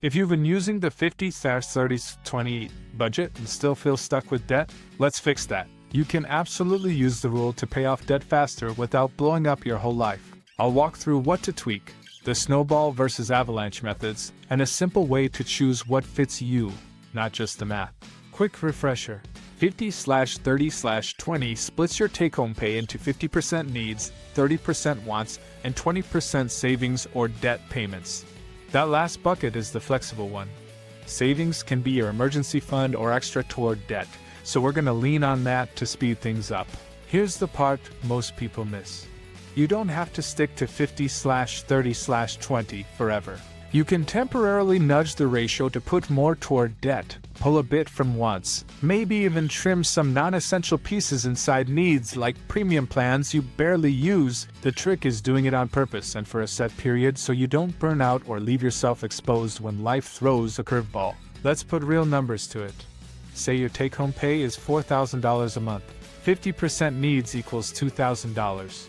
If you've been using the 50/30/20 budget and still feel stuck with debt, let's fix that. You can absolutely use the rule to pay off debt faster without blowing up your whole life. I'll walk through what to tweak, the Snowball versus Avalanche methods, and a simple way to choose what fits you, not just the math. Quick refresher. 50/30/20 splits your take-home pay into 50% needs, 30% wants, and 20% savings or debt payments. That last bucket is the flexible one. Savings can be your emergency fund or extra toward debt, so we're going to lean on that to speed things up. Here's the part most people miss. You don't have to stick to 50/30/20 forever. You can temporarily nudge the ratio to put more toward debt, pull a bit from wants, maybe even trim some non-essential pieces inside needs like premium plans you barely use. The trick is doing it on purpose and for a set period so you don't burn out or leave yourself exposed when life throws a curveball. Let's put real numbers to it. Say your take-home pay is $4,000 a month. 50% needs equals $2,000.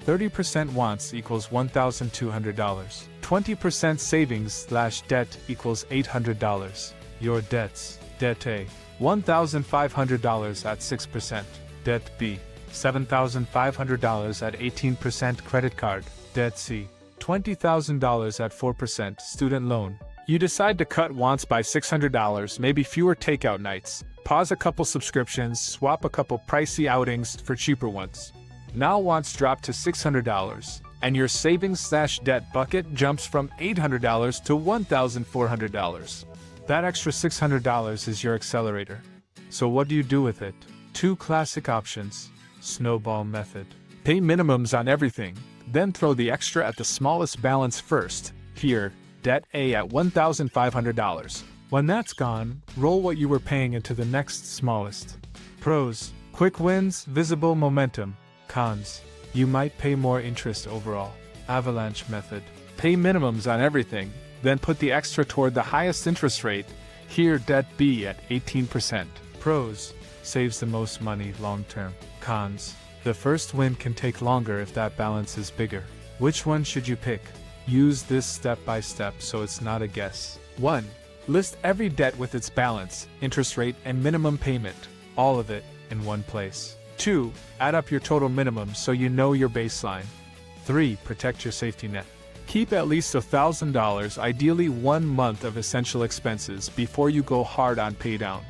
30% wants equals $1,200. 20% savings/debt equals $800. Your debts. Debt A, $1,500 at 6%. Debt B, $7,500 at 18% credit card. Debt C, $20,000 at 4% student loan. You decide to cut wants by $600, maybe fewer takeout nights, pause a couple subscriptions, swap a couple pricey outings for cheaper ones. Now wants drop to $600, and your savings/debt bucket jumps from $800 to $1,400. That extra $600 is your accelerator. So what do you do with it? Two classic options. Snowball method. Pay minimums on everything, then throw the extra at the smallest balance first. Here, debt A at $1,500. When that's gone, roll what you were paying into the next smallest. Pros: quick wins, visible momentum. Cons: you might pay more interest overall. Avalanche method. Pay minimums on everything, then put the extra toward the highest interest rate. Here, debt B at 18%. Pros: saves the most money long term. Cons: the first win can take longer if that balance is bigger. Which one should you pick? Use this step by step so it's not a guess. 1. List every debt with its balance, interest rate, and minimum payment, all of it in one place. 2. Add up your total minimum so you know your baseline. 3. Protect your safety net. Keep at least $1,000, ideally 1 month of essential expenses before you go hard on paydown.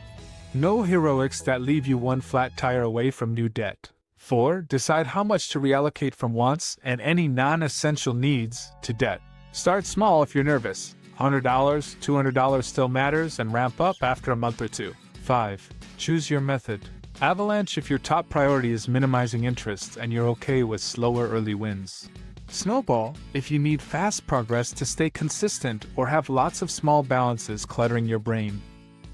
No heroics that leave you one flat tire away from new debt. 4. Decide how much to reallocate from wants and any non-essential needs to debt. Start small if you're nervous. $100, $200 still matters, and ramp up after a month or two. 5. Choose your method. Avalanche if your top priority is minimizing interest and you're okay with slower early wins. Snowball if you need fast progress to stay consistent or have lots of small balances cluttering your brain.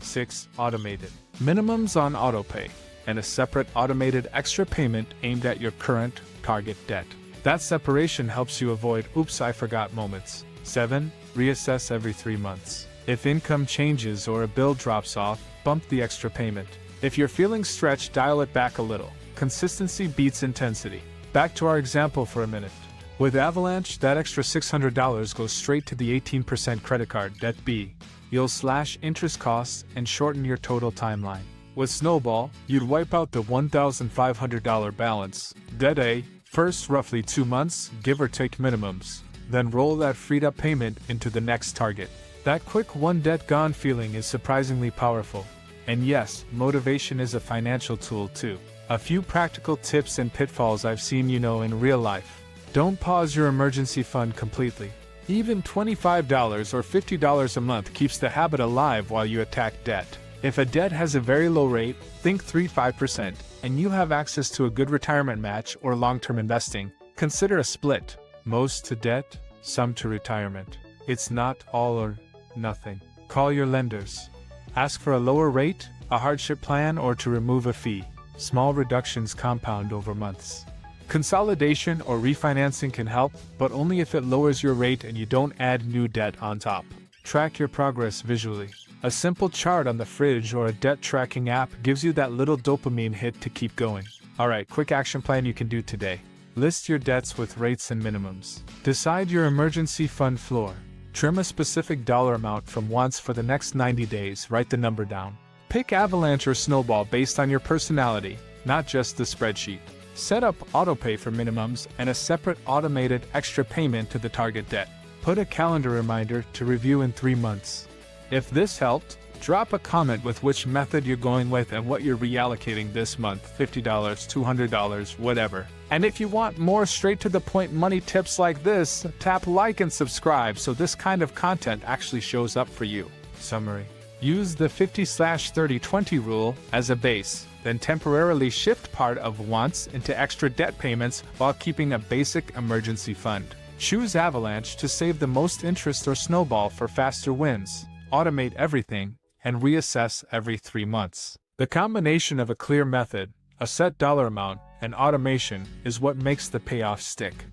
6. Automated. Minimums on autopay and a separate automated extra payment aimed at your current target debt. That separation helps you avoid "oops, I forgot" moments. 7. Reassess every 3 months. If income changes or a bill drops off, bump the extra payment. If you're feeling stretched, dial it back a little. Consistency beats intensity. Back to our example for a minute. With Avalanche, that extra $600 goes straight to the 18% credit card, debt B. You'll slash interest costs and shorten your total timeline. With Snowball, you'd wipe out the $1,500 balance, debt A, first roughly 2 months, give or take minimums. Then roll that freed up payment into the next target. That quick one debt gone feeling is surprisingly powerful. And yes, motivation is a financial tool too. A few practical tips and pitfalls I've seen in real life. Don't pause your emergency fund completely. Even $25 or $50 a month keeps the habit alive while you attack debt. If a debt has a very low rate, think 3-5%, and you have access to a good retirement match or long-term investing, consider a split. Most to debt, some to retirement. It's not all or nothing. Call your lenders. Ask for a lower rate, a hardship plan, or to remove a fee. Small reductions compound over months. Consolidation or refinancing can help, but only if it lowers your rate and you don't add new debt on top. Track your progress visually. A simple chart on the fridge or a debt tracking app gives you that little dopamine hit to keep going. Alright, quick action plan you can do today. List your debts with rates and minimums. Decide your emergency fund floor. Trim a specific dollar amount from wants for the next 90 days, write the number down. Pick Avalanche or Snowball based on your personality, not just the spreadsheet. Set up autopay for minimums and a separate automated extra payment to the target debt. Put a calendar reminder to review in 3 months. If this helped, drop a comment with which method you're going with and what you're reallocating this month, $50, $200, whatever. And if you want more straight-to-the-point money tips like this, tap like and subscribe so this kind of content actually shows up for you. Summary. Use the 50/30/20 rule as a base, then temporarily shift part of wants into extra debt payments while keeping a basic emergency fund. Choose Avalanche to save the most interest or Snowball for faster wins. Automate everything and reassess every 3 months. The combination of a clear method, a set dollar amount, and automation is what makes the payoff stick.